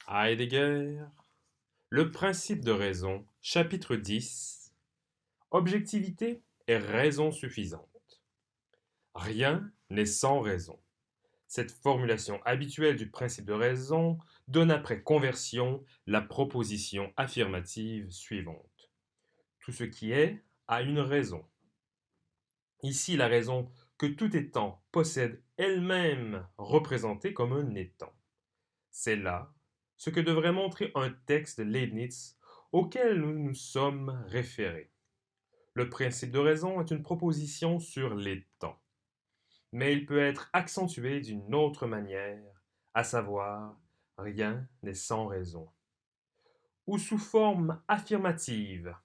Heidegger, le principe de raison, chapitre 10. Objectivité et raison suffisante. Rien n'est sans raison. Cette formulation habituelle du principe de raison donne après conversion la proposition affirmative suivante. Tout ce qui est a une raison. Ici, la raison que tout étant possède elle-même représentée comme un étant. C'est là ce que devrait montrer un texte de Leibniz auquel nous nous sommes référés. Le principe de raison est une proposition sur les temps, mais il peut être accentué d'une autre manière, à savoir rien n'est sans raison, ou sous forme affirmative.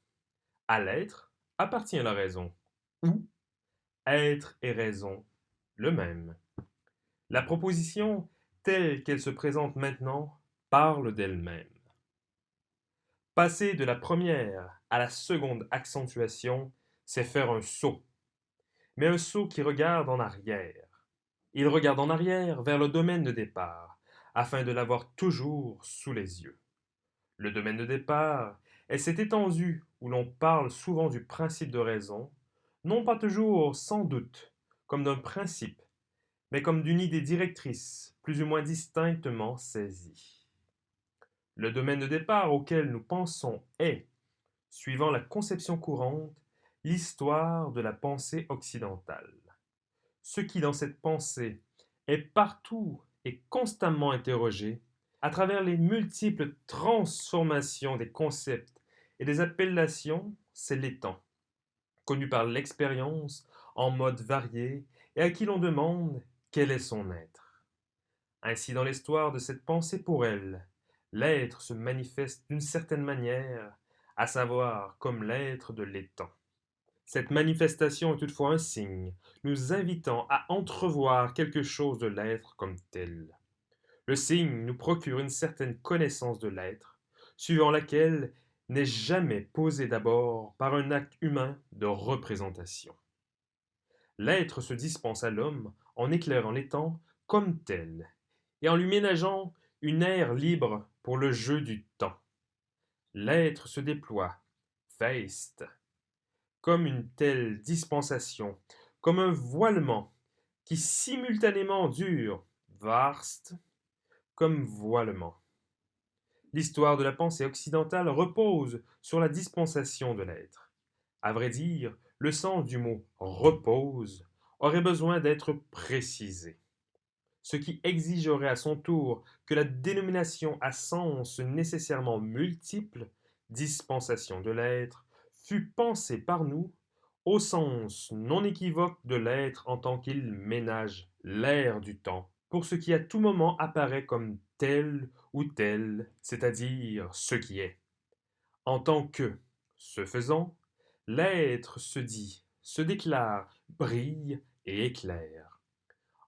À l'être appartient la raison, ou être et raison le même. La proposition, telle qu'elle se présente maintenant, parle d'elle-même. Passer de la première à la seconde accentuation, c'est faire un saut, mais un saut qui regarde en arrière. Il regarde en arrière vers le domaine de départ, afin de l'avoir toujours sous les yeux. Le domaine de départ est cette étendue où l'on parle souvent du principe de raison, non pas toujours, sans doute, comme d'un principe, mais comme d'une idée directrice, plus ou moins distinctement saisie. Le domaine de départ auquel nous pensons est, suivant la conception courante, l'histoire de la pensée occidentale. Ce qui, dans cette pensée, est partout et constamment interrogé, à travers les multiples transformations des concepts et des appellations, c'est l'étang, connu par l'expérience en modes variés et à qui l'on demande quel est son être. Ainsi, dans l'histoire de cette pensée pour elle, l'être se manifeste d'une certaine manière, à savoir comme l'être de l'étang. Cette manifestation est toutefois un signe, nous invitant à entrevoir quelque chose de l'être comme tel. Le signe nous procure une certaine connaissance de l'être, suivant laquelle n'est jamais posée d'abord par un acte humain de représentation. L'être se dispense à l'homme en éclairant l'étang comme tel, et en lui ménageant une aire libre pour le jeu du temps. L'être se déploie, feist, comme une telle dispensation, comme un voilement qui simultanément dure, varst, comme voilement. L'histoire de la pensée occidentale repose sur la dispensation de l'être. À vrai dire, le sens du mot repose aurait besoin d'être précisé, ce qui exigerait à son tour que la dénomination à sens nécessairement multiple, dispensation de l'être, fût pensée par nous au sens non équivoque de l'être en tant qu'il ménage l'air du temps, pour ce qui à tout moment apparaît comme tel ou tel, c'est-à-dire ce qui est. En tant que, ce faisant, l'être se dit, se déclare, brille et éclaire.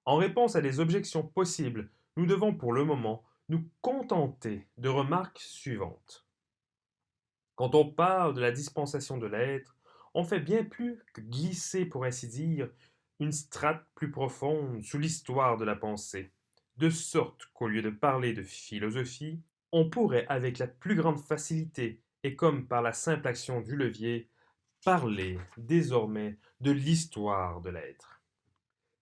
En réponse à des objections possibles, nous devons pour le moment nous contenter de remarques suivantes. Quand on parle de la dispensation de l'être, on fait bien plus que glisser, pour ainsi dire, une strate plus profonde sous l'histoire de la pensée, de sorte qu'au lieu de parler de philosophie, on pourrait avec la plus grande facilité, et comme par la simple action du levier, parler désormais de l'histoire de l'être.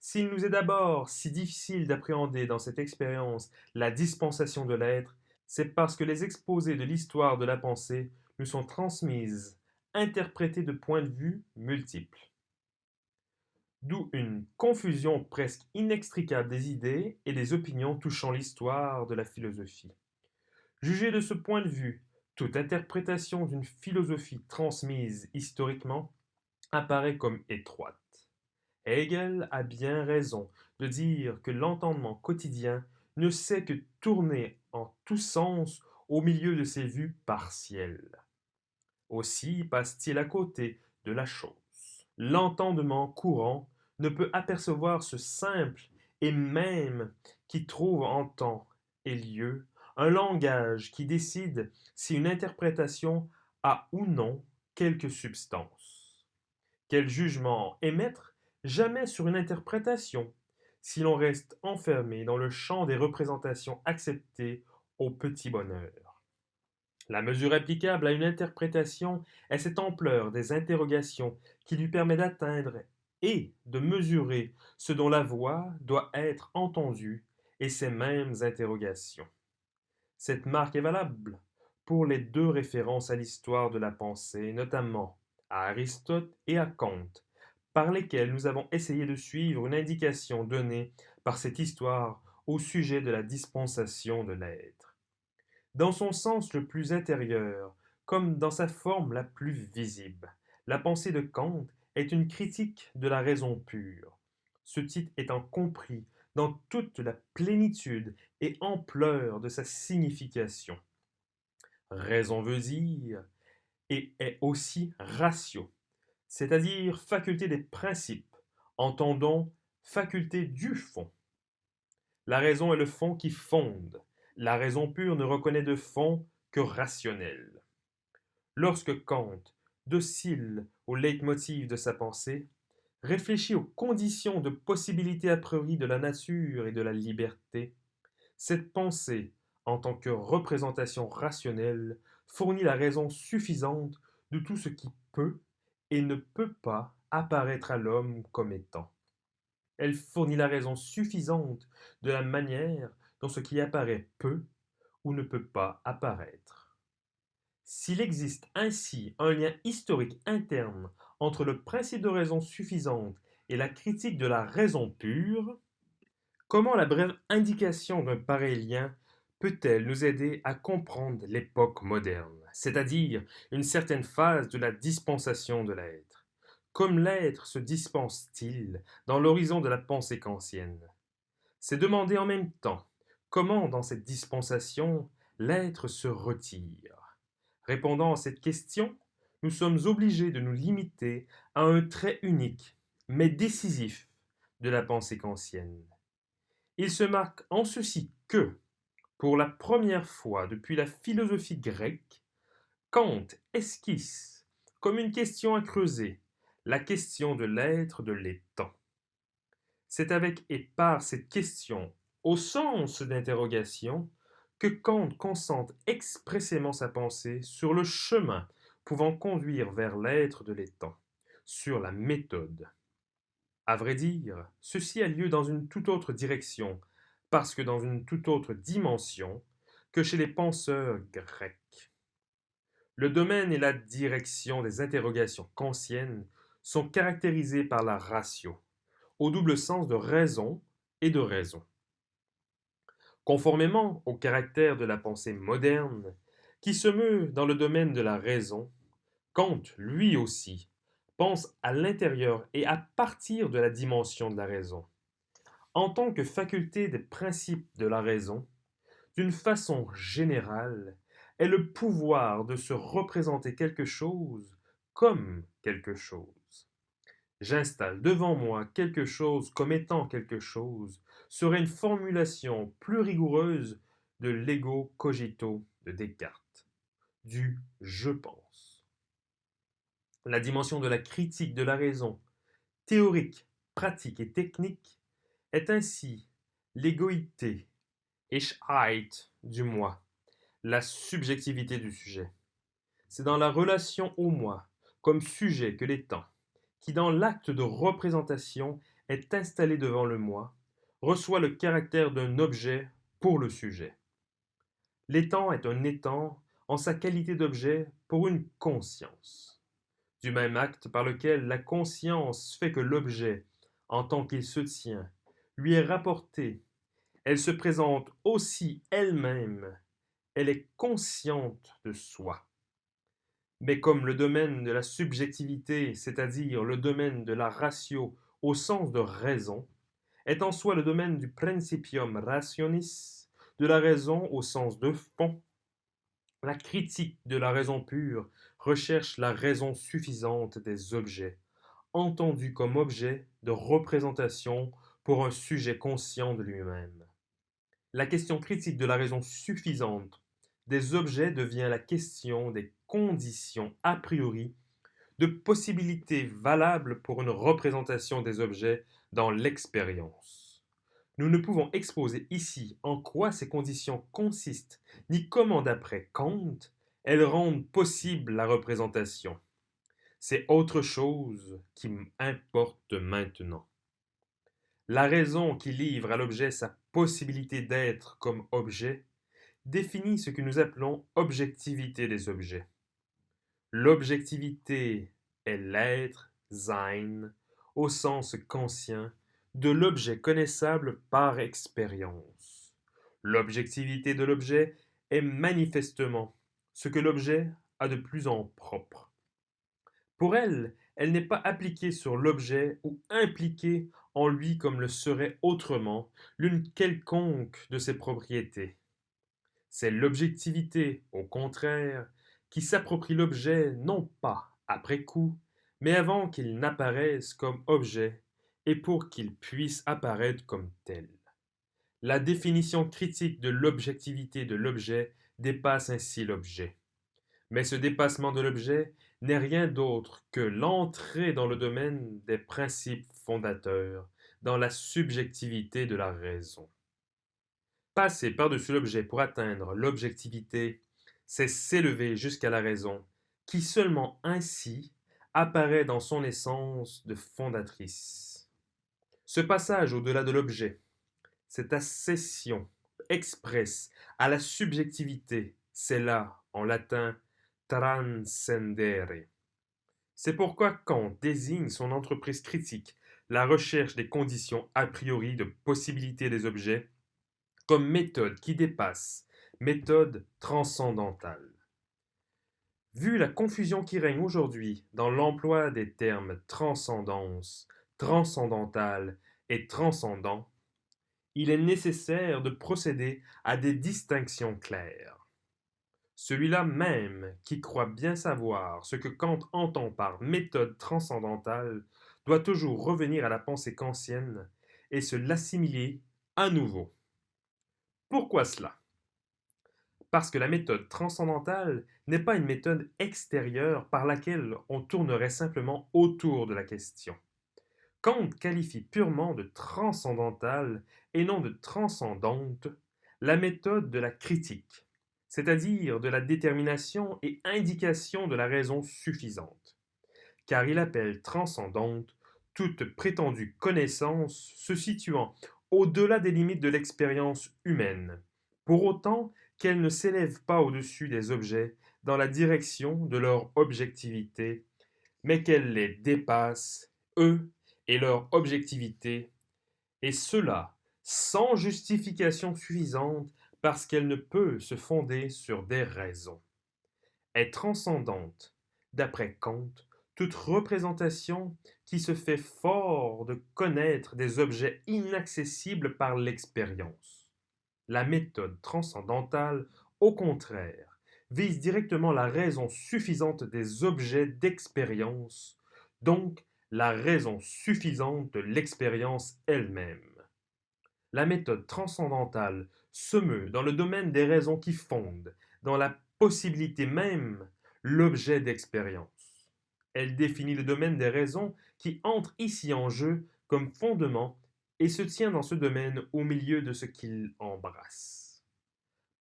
S'il nous est d'abord si difficile d'appréhender dans cette expérience la dispensation de l'être, c'est parce que les exposés de l'histoire de la pensée nous sont transmises, interprétées de points de vue multiples. D'où une confusion presque inextricable des idées et des opinions touchant l'histoire de la philosophie. Jugée de ce point de vue, toute interprétation d'une philosophie transmise historiquement apparaît comme étroite. Hegel a bien raison de dire que l'entendement quotidien ne sait que tourner en tous sens au milieu de ses vues partielles. Aussi passe-t-il à côté de la chose. L'entendement courant ne peut apercevoir ce simple et même qui trouve en temps et lieu un langage qui décide si une interprétation a ou non quelque substance. Quel jugement émettre jamais sur une interprétation, si l'on reste enfermé dans le champ des représentations acceptées au petit bonheur. La mesure applicable à une interprétation est cette ampleur des interrogations qui lui permet d'atteindre et de mesurer ce dont la voix doit être entendue et ces mêmes interrogations. Cette marque est valable pour les deux références à l'histoire de la pensée, notamment à Aristote et à Kant, par lesquelles nous avons essayé de suivre une indication donnée par cette histoire au sujet de la dispensation de l'être. Dans son sens le plus intérieur, comme dans sa forme la plus visible, la pensée de Kant est une critique de la raison pure. Ce titre étant compris dans toute la plénitude et ampleur de sa signification. Raison veut dire et est aussi ratio, c'est-à-dire faculté des principes, entendons faculté du fond. La raison est le fond qui fonde. La raison pure ne reconnaît de fond que rationnel. Lorsque Kant, docile au leitmotiv de sa pensée, réfléchit aux conditions de possibilité a priori de la nature et de la liberté, cette pensée, en tant que représentation rationnelle, fournit la raison suffisante de tout ce qui peut et ne peut pas apparaître à l'homme comme étant. Elle fournit la raison suffisante de la manière dont ce qui apparaît peut ou ne peut pas apparaître. S'il existe ainsi un lien historique interne entre le principe de raison suffisante et la critique de la raison pure, comment la brève indication d'un pareil lien peut-elle nous aider à comprendre l'époque moderne, c'est-à-dire une certaine phase de la dispensation de l'être? Comme l'être se dispense-t-il dans l'horizon de la pensée kantienne? C'est demander en même temps comment, dans cette dispensation, l'être se retire. Répondant à cette question, nous sommes obligés de nous limiter à un trait unique, mais décisif, de la pensée kantienne. Il se marque en ceci que, pour la première fois depuis la philosophie grecque, Kant esquisse, comme une question à creuser, la question de l'être de l'étant. C'est avec et par cette question, au sens d'interrogation, que Kant concentre expressément sa pensée sur le chemin pouvant conduire vers l'être de l'étant, sur la méthode. À vrai dire, ceci a lieu dans une toute autre direction, parce que dans une toute autre dimension, que chez les penseurs grecs. Le domaine et la direction des interrogations kantiennes sont caractérisés par la ratio, au double sens de raison et de raison. Conformément au caractère de la pensée moderne, qui se meut dans le domaine de la raison, Kant, lui aussi, pense à l'intérieur et à partir de la dimension de la raison. En tant que faculté des principes de la raison, d'une façon générale, est le pouvoir de se représenter quelque chose comme quelque chose. J'installe devant moi quelque chose comme étant quelque chose serait une formulation plus rigoureuse de l'ego cogito de Descartes, du je pense. La dimension de la critique de la raison, théorique, pratique et technique, est ainsi l'égoïté, Ich-Heit du moi, la subjectivité du sujet. C'est dans la relation au moi, comme sujet que l'étant, qui dans l'acte de représentation est installé devant le moi, reçoit le caractère d'un objet pour le sujet. L'étant est un étant en sa qualité d'objet pour une conscience. Du même acte par lequel la conscience fait que l'objet, en tant qu'il se tient, lui est rapporté, elle se présente aussi elle-même, elle est consciente de soi. Mais comme le domaine de la subjectivité, c'est-à-dire le domaine de la ratio au sens de raison, est en soi le domaine du principium rationis, de la raison au sens de fond, la critique de la raison pure recherche la raison suffisante des objets, entendus comme objets de représentation pour un sujet conscient de lui-même. La question critique de la raison suffisante des objets devient la question des conditions a priori de possibilités valables pour une représentation des objets dans l'expérience. Nous ne pouvons exposer ici en quoi ces conditions consistent, ni comment, d'après Kant, elles rendent possible la représentation. C'est autre chose qui importe maintenant. La raison qui livre à l'objet sa possibilité d'être comme objet définit ce que nous appelons objectivité des objets. L'objectivité est l'être, sein, au sens kantien, de l'objet connaissable par expérience. L'objectivité de l'objet est manifestement ce que l'objet a de plus en propre. Pour elle, elle n'est pas appliquée sur l'objet ou impliquée en lui comme le serait autrement l'une quelconque de ses propriétés. C'est l'objectivité, au contraire, qui s'approprie l'objet non pas après coup, mais avant qu'il n'apparaisse comme objet et pour qu'il puisse apparaître comme tel. La définition critique de l'objectivité de l'objet dépasse ainsi l'objet. Mais ce dépassement de l'objet n'est rien d'autre que l'entrée dans le domaine des principes fondateurs, dans la subjectivité de la raison. Passer par-dessus l'objet pour atteindre l'objectivité, c'est s'élever jusqu'à la raison, qui seulement ainsi apparaît dans son essence de fondatrice. Ce passage au-delà de l'objet, cette accession expresse à la subjectivité, c'est là, en latin, transcendere. C'est pourquoi Kant désigne son entreprise critique, la recherche des conditions a priori de possibilité des objets, comme méthode qui dépasse, méthode transcendantale. Vu la confusion qui règne aujourd'hui dans l'emploi des termes transcendance, transcendantal et transcendant, il est nécessaire de procéder à des distinctions claires. Celui-là même qui croit bien savoir ce que Kant entend par méthode transcendantale doit toujours revenir à la pensée kantienne et se l'assimiler à nouveau. Pourquoi cela? Parce que la méthode transcendantale n'est pas une méthode extérieure par laquelle on tournerait simplement autour de la question. Kant qualifie purement de transcendantale et non de transcendante la méthode de la critique, c'est-à-dire de la détermination et indication de la raison suffisante, car il appelle transcendante toute prétendue connaissance se situant au-delà des limites de l'expérience humaine, pour autant qu'elle ne s'élève pas au-dessus des objets dans la direction de leur objectivité, mais qu'elle les dépasse, eux, et leur objectivité, et cela sans justification suffisante parce qu'elle ne peut se fonder sur des raisons. Est transcendante, d'après Kant, toute représentation qui se fait fort de connaître des objets inaccessibles par l'expérience. La méthode transcendantale, au contraire, vise directement la raison suffisante des objets d'expérience, donc la raison suffisante de l'expérience elle-même. La méthode transcendantale se meut dans le domaine des raisons qui fondent, dans la possibilité même, l'objet d'expérience. Elle définit le domaine des raisons qui entrent ici en jeu comme fondement et se tient dans ce domaine au milieu de ce qu'il embrasse.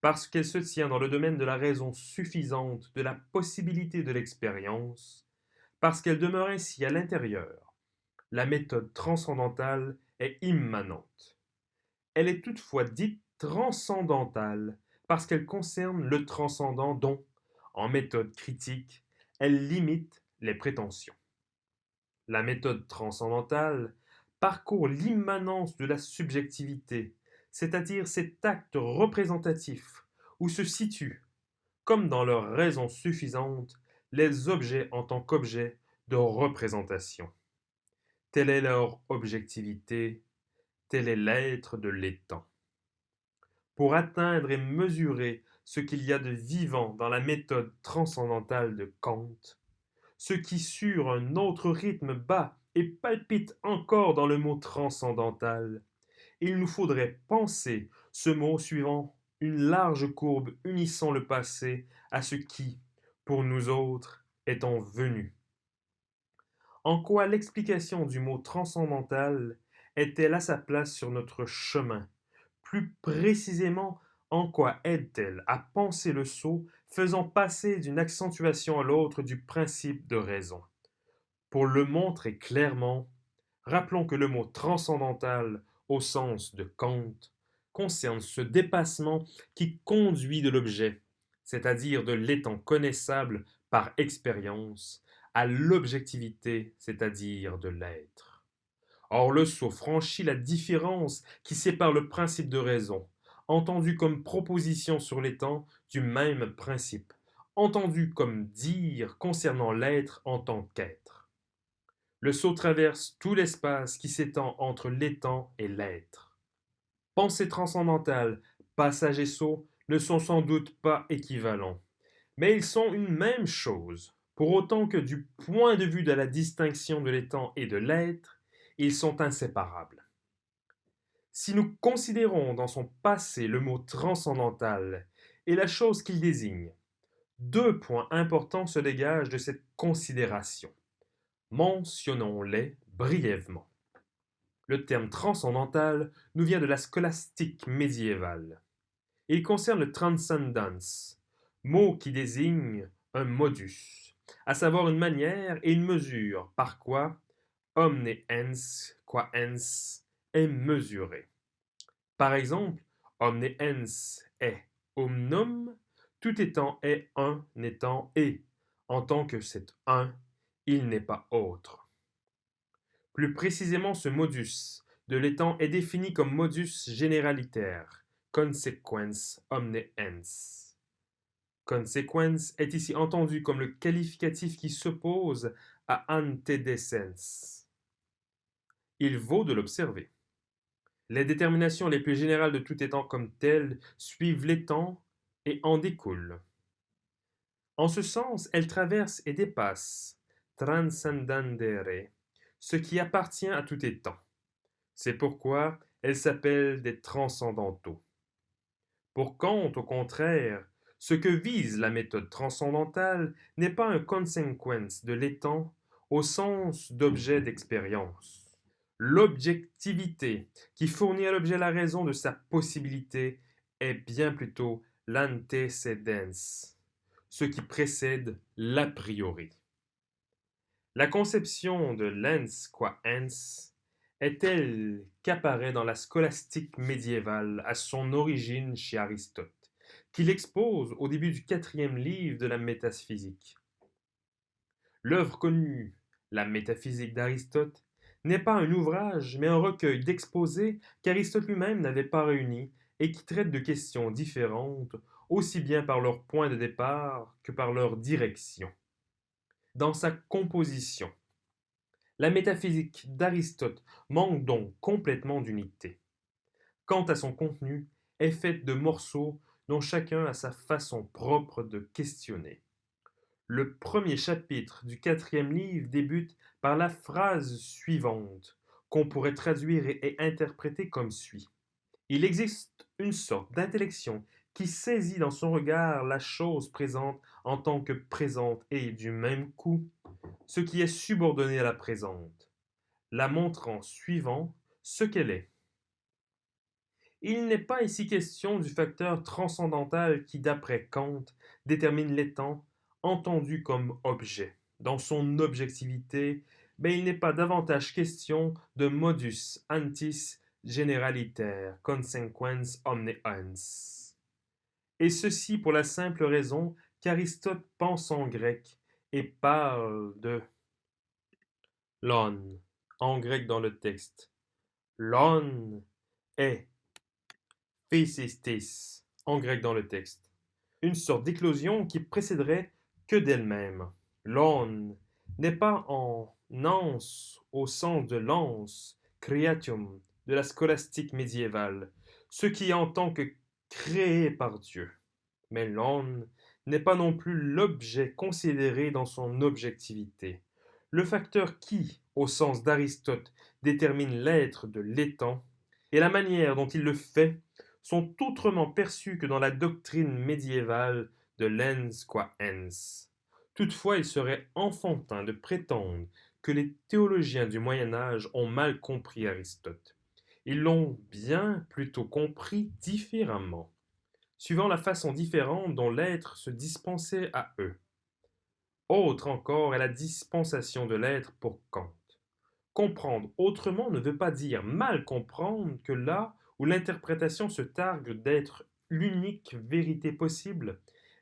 Parce qu'elle se tient dans le domaine de la raison suffisante de la possibilité de l'expérience, parce qu'elle demeure ainsi à l'intérieur, la méthode transcendantale est immanente. Elle est toutefois dite transcendantale parce qu'elle concerne le transcendant dont, en méthode critique, elle limite les prétentions. La méthode transcendantale parcourt l'immanence de la subjectivité, c'est-à-dire cet acte représentatif où se situent, comme dans leur raison suffisante, les objets en tant qu'objets de représentation. Telle est leur objectivité, tel est l'être de l'étant. Pour atteindre et mesurer ce qu'il y a de vivant dans la méthode transcendantale de Kant, ce qui sur un autre rythme bat et palpite encore dans le mot transcendantal, il nous faudrait penser ce mot suivant une large courbe unissant le passé à ce qui, pour nous autres, est en venu. En quoi l'explication du mot transcendantal est-elle à sa place sur notre chemin? Plus précisément, en quoi aide-t-elle à penser le sot, faisant passer d'une accentuation à l'autre du principe de raison? Pour le montrer clairement, rappelons que le mot transcendantal, au sens de Kant, concerne ce dépassement qui conduit de l'objet, c'est-à-dire de l'étant connaissable par expérience, à l'objectivité, c'est-à-dire de l'être. Or, le sot franchit la différence qui sépare le principe de raison, entendu comme proposition sur l'étant, du même principe, entendu comme dire concernant l'être en tant qu'être. Le sot traverse tout l'espace qui s'étend entre l'étant et l'être. Pensée transcendantale, passage et sot ne sont sans doute pas équivalents, mais ils sont une même chose, pour autant que du point de vue de la distinction de l'étant et de l'être, ils sont inséparables. Si nous considérons dans son passé le mot transcendantal et la chose qu'il désigne, deux points importants se dégagent de cette considération. Mentionnons-les brièvement. Le terme transcendantal nous vient de la scolastique médiévale. Il concerne le transcendens, mot qui désigne un modus, à savoir une manière et une mesure par quoi omne ens qua ens est mesuré. Par exemple, omne ens est omnum, tout étant est un étant et, en tant que c'est un, il n'est pas autre. Plus précisément, ce modus de l'étant est défini comme modus généralitaire, consequens omne ens. Consequens est ici entendu comme le qualificatif qui s'oppose à antedescens. Il vaut de l'observer. Les déterminations les plus générales de tout étant comme tel suivent l'étant et en découlent. En ce sens, elles traversent et dépassent, transcendendere, ce qui appartient à tout étant. C'est pourquoi elles s'appellent des transcendantaux. Pour Kant, au contraire, ce que vise la méthode transcendantale n'est pas un consequence de l'étant au sens d'objet d'expérience. L'objectivité qui fournit à l'objet la raison de sa possibilité est bien plutôt l'antecedens, ce qui précède l'a priori. La conception de l'ens qua ens est telle qu'apparaît dans la scolastique médiévale à son origine chez Aristote, qu'il expose au début du 4e livre de la métaphysique. L'œuvre connue, la métaphysique d'Aristote, n'est pas un ouvrage, mais un recueil d'exposés qu'Aristote lui-même n'avait pas réunis et qui traitent de questions différentes, aussi bien par leur point de départ que par leur direction. Dans sa composition, la métaphysique d'Aristote manque donc complètement d'unité. Quant à son contenu, est faite de morceaux dont chacun a sa façon propre de questionner. Le premier chapitre du 4e livre débute par la phrase suivante, qu'on pourrait traduire et interpréter comme suit. Il existe une sorte d'intellection qui saisit dans son regard la chose présente en tant que présente et, du même coup, ce qui est subordonné à la présente, la montrant suivant ce qu'elle est. Il n'est pas ici question du facteur transcendantal qui, d'après Kant, détermine l'étant, entendu comme objet, dans son objectivité, mais il n'est pas davantage question de modus antis generaliter consequens omne ens. Et ceci pour la simple raison qu'Aristote pense en grec et parle de l'on, en grec dans le texte. L'on est physis, en grec dans le texte. Une sorte d'éclosion qui précéderait que d'elle-même. L'on n'est pas en ans au sens de lance, creatium, de la scolastique médiévale, ce qui est en tant que créé par Dieu. Mais l'on n'est pas non plus l'objet considéré dans son objectivité. Le facteur qui, au sens d'Aristote, détermine l'être de l'étant, et la manière dont il le fait, sont autrement perçus que dans la doctrine médiévale de l'ens qua ens. Toutefois, il serait enfantin de prétendre que les théologiens du Moyen Âge ont mal compris Aristote. Ils l'ont bien plutôt compris différemment, suivant la façon différente dont l'être se dispensait à eux. Autre encore est la dispensation de l'être pour Kant. Comprendre autrement ne veut pas dire mal comprendre que là où l'interprétation se targue d'être l'unique vérité possible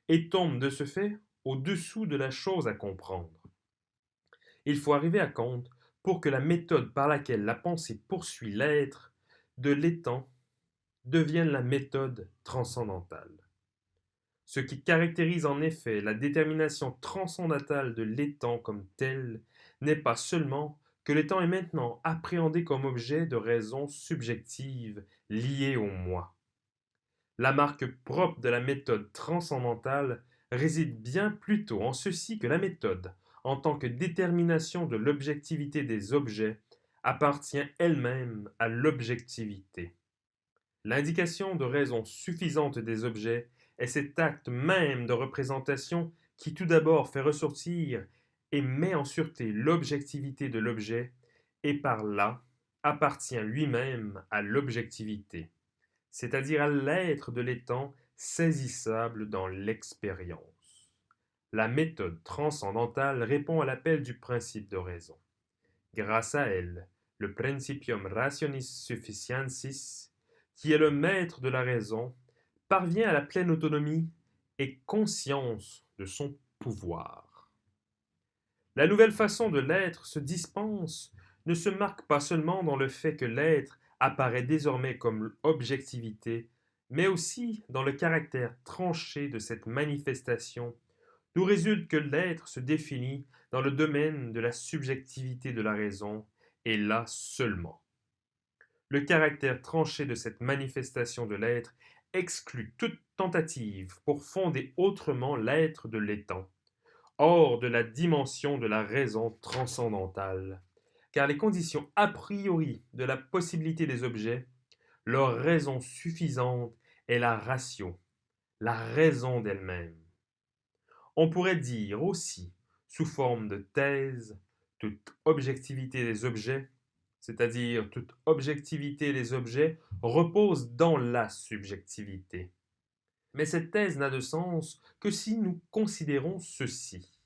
et tombe de ce fait au-dessous de la chose à comprendre. Il faut arriver à Kant pour que la méthode par laquelle la pensée poursuit l'être de l'étant devienne la méthode transcendantale. Ce qui caractérise en effet la détermination transcendantale de l'étant comme tel n'est pas seulement que l'étant est maintenant appréhendé comme objet de raison subjective liée au moi. La marque propre de la méthode transcendantale réside bien plutôt en ceci que la méthode, en tant que détermination de l'objectivité des objets, appartient elle-même à l'objectivité. L'indication de raison suffisante des objets est cet acte même de représentation qui tout d'abord fait ressortir et met en sûreté l'objectivité de l'objet et par là appartient lui-même à l'objectivité, c'est-à-dire à l'être de l'étant saisissable dans l'expérience. La méthode transcendantale répond à l'appel du principe de raison. Grâce à elle, le Principium Rationis Sufficiensis, qui est le maître de la raison, parvient à la pleine autonomie et conscience de son pouvoir. La nouvelle façon de l'être se dispense ne se marque pas seulement dans le fait que l'être apparaît désormais comme objectivité, mais aussi dans le caractère tranché de cette manifestation, d'où résulte que l'être se définit dans le domaine de la subjectivité de la raison, et là seulement. Le caractère tranché de cette manifestation de l'être exclut toute tentative pour fonder autrement l'être de l'étant, hors de la dimension de la raison transcendantale, car les conditions a priori de la possibilité des objets, leur raison suffisante est la ratio, la raison d'elle-même. On pourrait dire aussi, sous forme de thèse, toute objectivité des objets, c'est-à-dire toute objectivité des objets, repose dans la subjectivité. Mais cette thèse n'a de sens que si nous considérons ceci.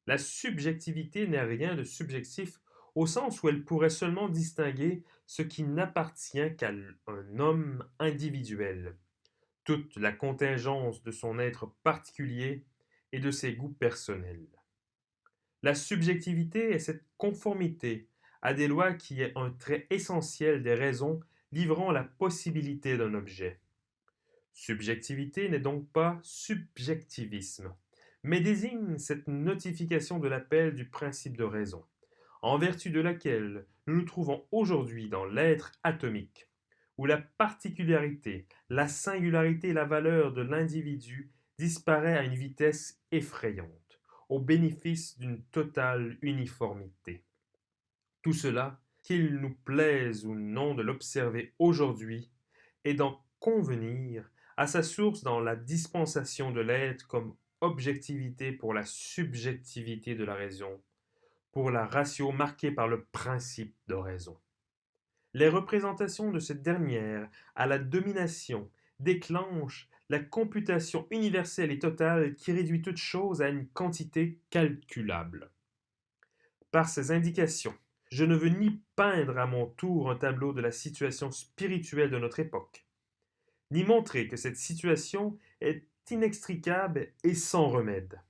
La subjectivité n'est rien de subjectif au sens où elle pourrait seulement distinguer ce qui n'appartient qu'à un homme individuel, toute la contingence de son être particulier et de ses goûts personnels. La subjectivité est cette conformité à des lois qui est un trait essentiel des raisons livrant la possibilité d'un objet. Subjectivité n'est donc pas subjectivisme, mais désigne cette notification de l'appel du principe de raison, en vertu de laquelle nous nous trouvons aujourd'hui dans l'être atomique, où la particularité, la singularité et la valeur de l'individu disparaît à une vitesse effrayante, au bénéfice d'une totale uniformité. Tout cela, qu'il nous plaise ou non de l'observer aujourd'hui, et d'en convenir, à sa source dans la dispensation de l'être comme objectivité pour la subjectivité de la raison, pour la ratio marquée par le principe de raison. Les représentations de cette dernière à la domination déclenchent la computation universelle et totale qui réduit toute chose à une quantité calculable. Par ces indications, je ne veux ni peindre à mon tour un tableau de la situation spirituelle de notre époque, ni montrer que cette situation est inextricable et sans remède.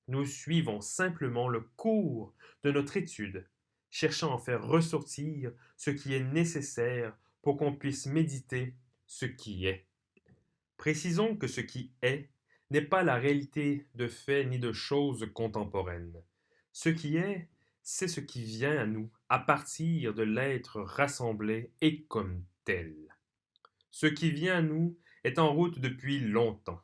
Nous suivons simplement le cours de notre étude, cherchant à en faire ressortir ce qui est nécessaire pour qu'on puisse méditer ce qui est. Précisons que ce qui est n'est pas la réalité de faits ni de choses contemporaines. Ce qui est, c'est ce qui vient à nous à partir de l'être rassemblé et comme tel. Ce qui vient à nous est en route depuis longtemps.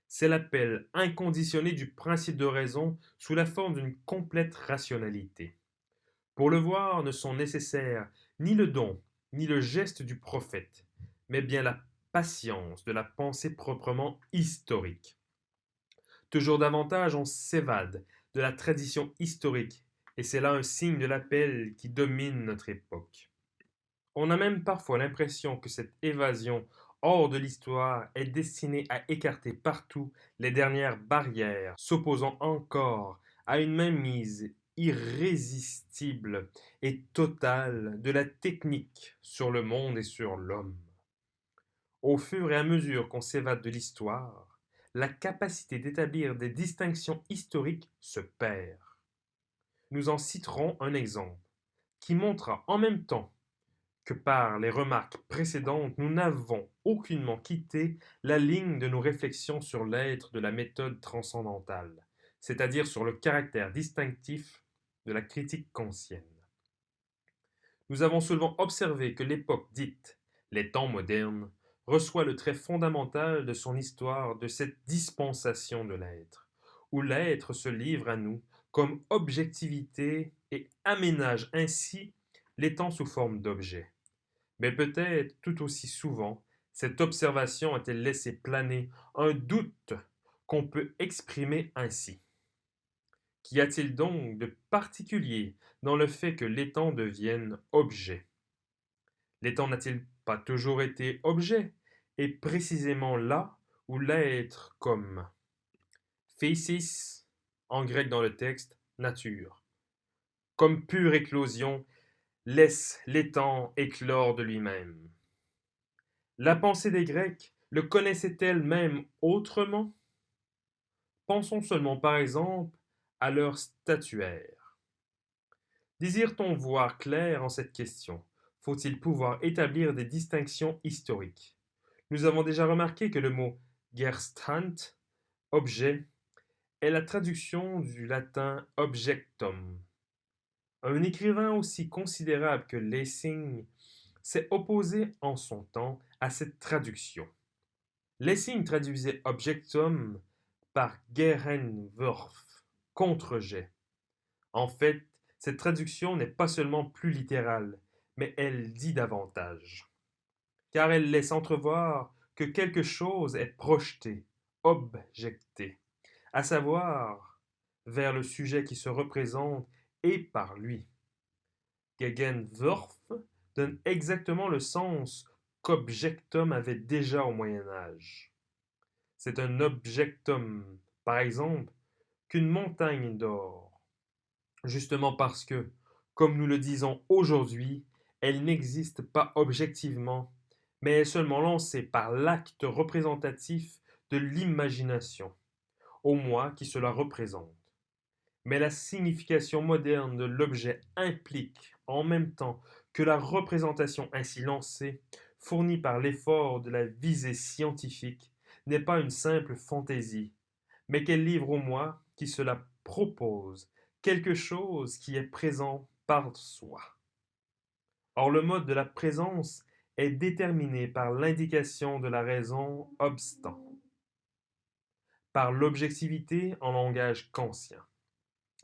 C'est l'appel inconditionné du principe de raison sous la forme d'une complète rationalité. Pour le voir ne sont nécessaires ni le don, ni le geste du prophète, mais bien la patience de la pensée proprement historique. Toujours davantage on s'évade de la tradition historique Et c'est là un signe de l'appel qui domine notre époque. On a même parfois l'impression que cette évasion hors de l'histoire est destinée à écarter partout les dernières barrières, s'opposant encore à une mainmise irrésistible et totale de la technique sur le monde et sur l'homme. Au fur et à mesure qu'on s'évade de l'histoire, la capacité d'établir des distinctions historiques se perd. Nous en citerons un exemple qui montrera en même temps que par les remarques précédentes, nous n'avons aucunement quitté la ligne de nos réflexions sur l'être de la méthode transcendantale, c'est-à-dire sur le caractère distinctif de la critique kantienne. Nous avons souvent observé que l'époque dite les temps modernes reçoit le trait fondamental de son histoire de cette dispensation de l'être, où l'être se livre à nous comme objectivité et aménage ainsi les temps sous forme d'objets. Mais peut-être tout aussi souvent, cette observation a-t-elle laissé planer un doute qu'on peut exprimer ainsi. Qu'y a-t-il donc de particulier dans le fait que les temps deviennent objets? Les temps n'a-t-il pas toujours été objet, et précisément là où l'être comme physis, en grec dans le texte, nature, comme pure éclosion, laisse l'étang éclore de lui-même. La pensée des Grecs le connaissait-elle même autrement? Pensons seulement par exemple à leur statuaire. Désire-t-on voir clair en cette question? Faut-il pouvoir établir des distinctions historiques? Nous avons déjà remarqué que le mot Gerstant, objet, est la traduction du latin objectum. Un écrivain aussi considérable que Lessing s'est opposé en son temps à cette traduction. Lessing traduisait objectum par Gegenwurf, contre-jet. En fait, cette traduction n'est pas seulement plus littérale, mais elle dit davantage. Car elle laisse entrevoir que quelque chose est projeté, objecté, à savoir vers le sujet qui se représente et par lui. Gegenwurf donne exactement le sens qu'objectum avait déjà au Moyen Âge. C'est un objectum, par exemple, qu'une montagne d'or, justement parce que, comme nous le disons aujourd'hui, elle n'existe pas objectivement, mais est seulement lancée par l'acte représentatif de l'imagination, au moi qui cela représente. Mais la signification moderne de l'objet implique, en même temps que la représentation ainsi lancée, fournie par l'effort de la visée scientifique, n'est pas une simple fantaisie, mais qu'elle livre au moi qui se la propose, quelque chose qui est présent par soi. Or le mode de la présence est déterminé par l'indication de la raison obstant, par l'objectivité en langage kantien,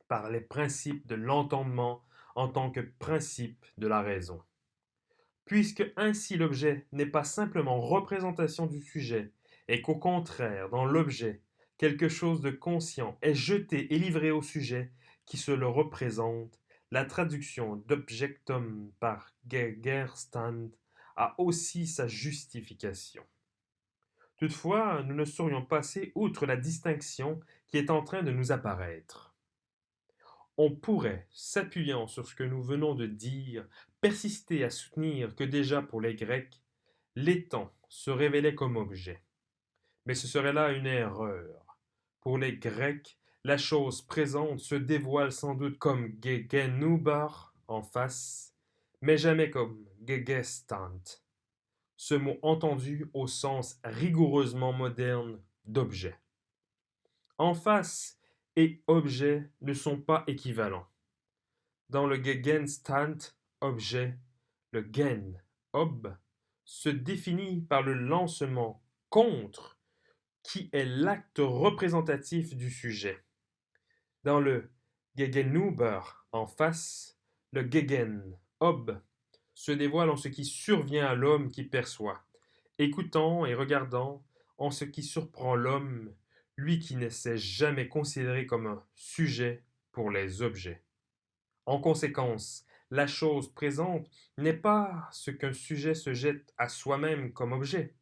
par les principes de l'entendement en tant que principe de la raison. Puisque ainsi l'objet n'est pas simplement représentation du sujet, et qu'au contraire, dans l'objet, quelque chose de conscient est jeté et livré au sujet qui se le représente, la traduction d'objectum par Gegenstand a aussi sa justification. Toutefois, nous ne saurions passer outre la distinction qui est en train de nous apparaître. On pourrait, s'appuyant sur ce que nous venons de dire, persister à soutenir que déjà pour les Grecs, l'étang se révélait comme objet. Mais ce serait là une erreur. Pour les Grecs, la chose présente se dévoile sans doute comme gegenüber en face, mais jamais comme gegenstand, ce mot entendu au sens rigoureusement moderne d'objet. En face et objet ne sont pas équivalents. Dans le Gegenstand, objet, le Gen, ob, se définit par le lancement contre, qui est l'acte représentatif du sujet. Dans le Gegenüber, en face, le Gegen, ob, se dévoile en ce qui survient à l'homme qui perçoit, écoutant et regardant, en ce qui surprend l'homme, lui qui ne s'est jamais considéré comme un sujet pour les objets. En conséquence, la chose présente n'est pas ce qu'un sujet se jette à soi-même comme objet,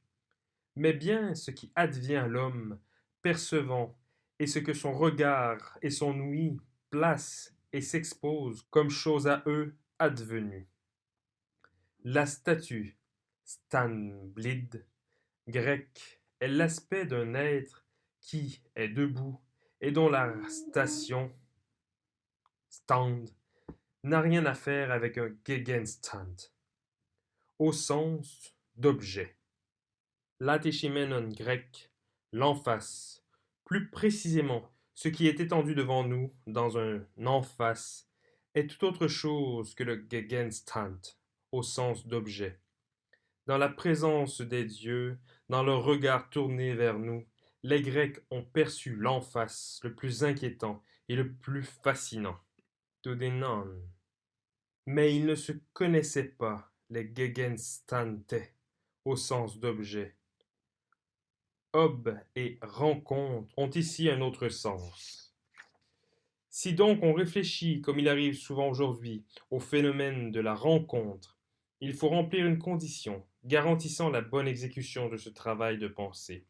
mais bien ce qui advient à l'homme, percevant, et ce que son regard et son ouïe placent et s'exposent comme chose à eux advenue. La statue, stanblid, grec, est l'aspect d'un être qui est debout et dont la station, stand, n'a rien à faire avec un Gegenstand, au sens d'objet. L'antéchimenon grec, l'emphase, plus précisément, ce qui est étendu devant nous dans un emphase, est tout autre chose que le Gegenstand, au sens d'objet. Dans la présence des dieux, dans leur regard tourné vers nous, les Grecs ont perçu l'emphase le plus inquiétant et le plus fascinant. Todenon. Mais ils ne se connaissaient pas, les Gegenstände, au sens d'objet. Ob et rencontre ont ici un autre sens. Si donc on réfléchit, comme il arrive souvent aujourd'hui, au phénomène de la rencontre, il faut remplir une condition garantissant la bonne exécution de ce travail de pensée.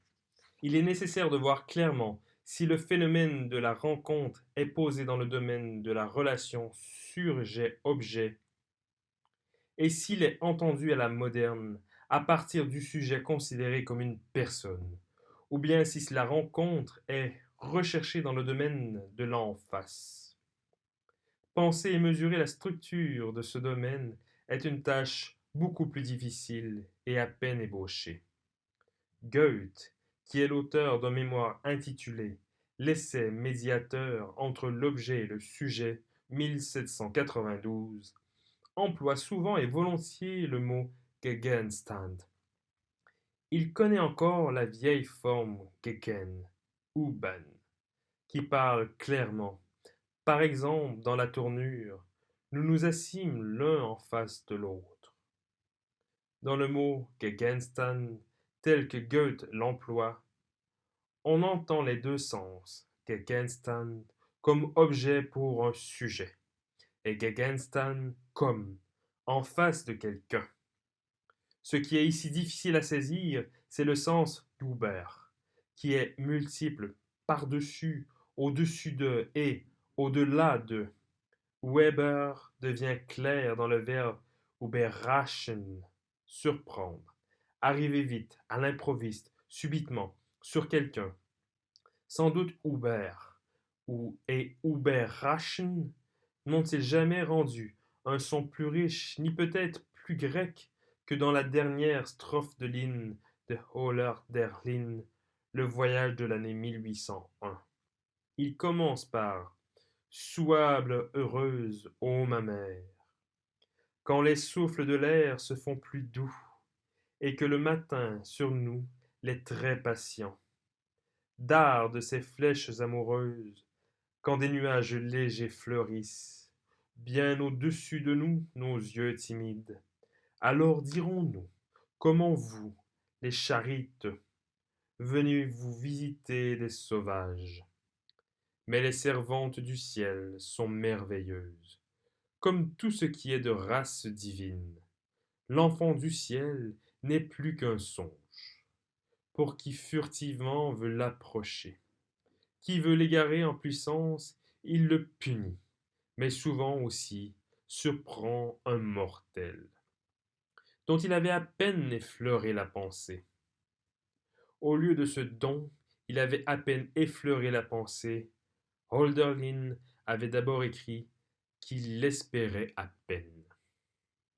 Il est nécessaire de voir clairement si le phénomène de la rencontre est posé dans le domaine de la relation sujet-objet et s'il est entendu à la moderne à partir du sujet considéré comme une personne, ou bien si la rencontre est recherchée dans le domaine de l'en-face. Penser et mesurer la structure de ce domaine est une tâche beaucoup plus difficile et à peine ébauchée. Goethe, qui est l'auteur d'un mémoire intitulé L'essai médiateur entre l'objet et le sujet, 1792, emploie souvent et volontiers le mot Gegenstand. Il connaît encore la vieille forme Gegen, Uban, qui parle clairement. Par exemple, dans la tournure, nous nous assîmes l'un en face de l'autre. Dans le mot Gegenstand, tel que Goethe l'emploie, on entend les deux sens, Gegenstand comme objet pour un sujet, et Gegenstand comme en face de quelqu'un. Ce qui est ici difficile à saisir, c'est le sens d'Uber, qui est multiple, par-dessus, au-dessus de et au-delà de. Weber devient clair dans le verbe überraschen, surprendre, arriver vite, à l'improviste, subitement, sur quelqu'un. Sans doute Uber et überraschen n'ont-ils jamais rendu un son plus riche, ni peut-être plus grec que dans la dernière strophe de l'hymne de Holler der Linn, le voyage de l'année 1801. Il commence par Souable heureuse, ô ma mère, quand les souffles de l'air se font plus doux, et que le matin sur nous les traits patients dardent ses flèches amoureuses, quand des nuages légers fleurissent, bien au-dessus de nous, nos yeux timides. Alors dirons-nous, comment vous, les charites, venez-vous visiter des sauvages? Mais les servantes du ciel sont merveilleuses, comme tout ce qui est de race divine. L'enfant du ciel n'est plus qu'un songe, pour qui furtivement veut l'approcher. Qui veut l'égarer en puissance, il le punit, mais souvent aussi surprend un mortel, dont il avait à peine effleuré la pensée. Au lieu de ce don, il avait à peine effleuré la pensée. Hölderlin avait d'abord écrit qu'il l'espérait à peine.